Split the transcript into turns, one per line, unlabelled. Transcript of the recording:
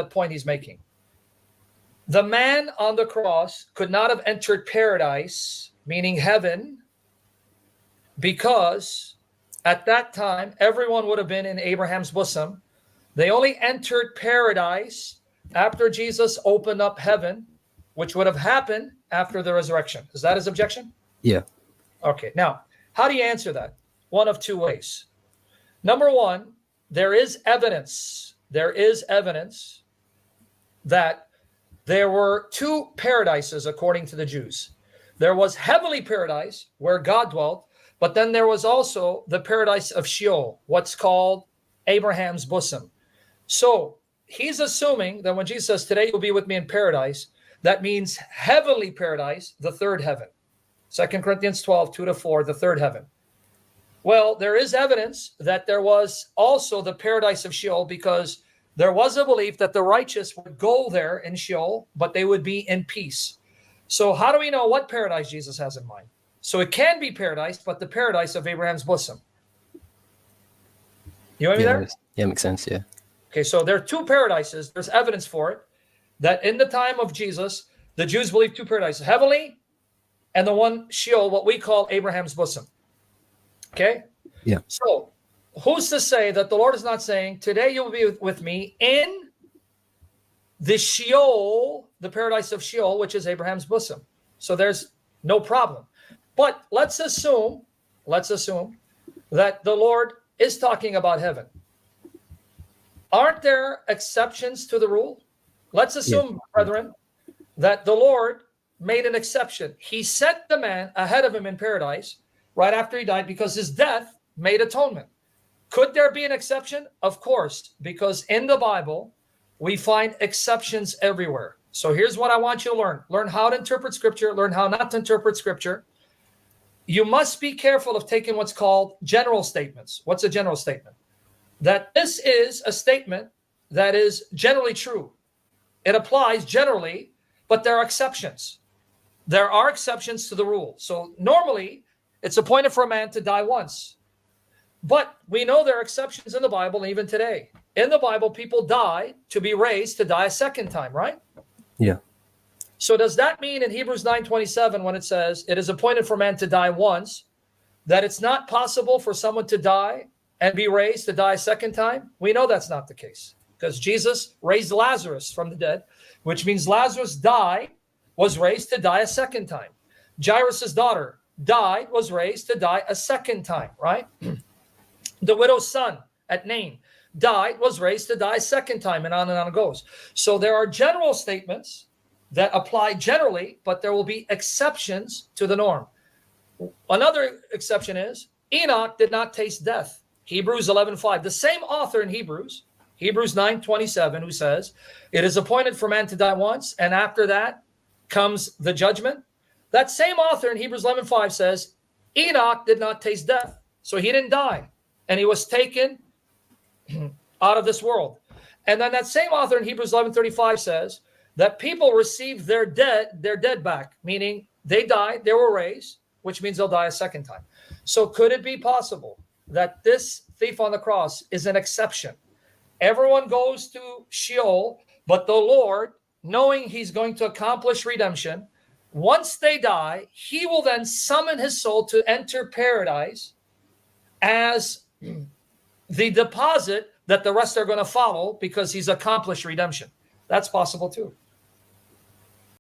the point he's making. The man on the cross could not have entered paradise, meaning heaven, because at that time, everyone would have been in Abraham's bosom. They only entered paradise after Jesus opened up heaven, which would have happened after the resurrection. Is that his objection?
Yeah.
Okay. Now, how do you answer that? One of two ways. Number one, there is evidence. There is evidence that there were two paradises according to the Jews. There was heavenly paradise where God dwelt, but then there was also the paradise of Sheol, what's called Abraham's bosom. So he's assuming that when Jesus says, today you'll be with me in paradise, that means heavenly paradise, the third heaven. 2 Corinthians 12, 2-4, the third heaven. Well, there is evidence that there was also the paradise of Sheol, because there was a belief that the righteous would go there in Sheol, but they would be in peace. So how do we know what paradise Jesus has in mind? So it can be paradise, but the paradise of Abraham's bosom. You want me there?
Yeah, makes sense, yeah.
Okay, so there are two paradises. There's evidence for it, that in the time of Jesus, the Jews believed two paradises, heavenly and the one Sheol, what we call Abraham's bosom. Okay?
Yeah.
So who's to say that the Lord is not saying, today you'll be with me in the Sheol, the paradise of Sheol, which is Abraham's bosom. So there's no problem. But let's assume that the Lord is talking about heaven. Aren't there exceptions to the rule? Let's assume, brethren, that the Lord made an exception. He sent the man ahead of him in paradise right after he died because his death made atonement. Could there be an exception? Of course, because in the Bible, we find exceptions everywhere. So here's what I want you to learn. Learn how to interpret Scripture, learn how not to interpret Scripture. You must be careful of taking what's called general statements. What's a general statement? That this is a statement that is generally true. It applies generally, but there are exceptions. There are exceptions to the rule. So normally, it's appointed for a man to die once. But we know there are exceptions in the Bible, even today. In the Bible, people die to be raised to die a second time, right?
Yeah.
So does that mean in Hebrews 9:27, when it says, it is appointed for man to die once, that it's not possible for someone to die and be raised to die a second time? We know that's not the case, because Jesus raised Lazarus from the dead, which means Lazarus died, was raised to die a second time. Jairus' daughter died, was raised to die a second time, right? The widow's son at Nain died, was raised to die a second time, and on it goes. So there are general statements that apply generally, but there will be exceptions to the norm. Another exception is Enoch did not taste death. Hebrews 11:5. The same author in Hebrews 9:27, who says, it is appointed for man to die once, and after that comes the judgment. That same author in Hebrews 11:5 says, Enoch did not taste death, so he didn't die, and he was taken out of this world. And then that same author in Hebrews 11:35 says that people receive their dead back, meaning they died, they were raised, which means they'll die a second time. So could it be possible that this thief on the cross is an exception? Everyone goes to Sheol, but the Lord, knowing he's going to accomplish redemption, once they die, he will then summon his soul to enter paradise as the deposit that the rest are going to follow because he's accomplished redemption. That's possible too.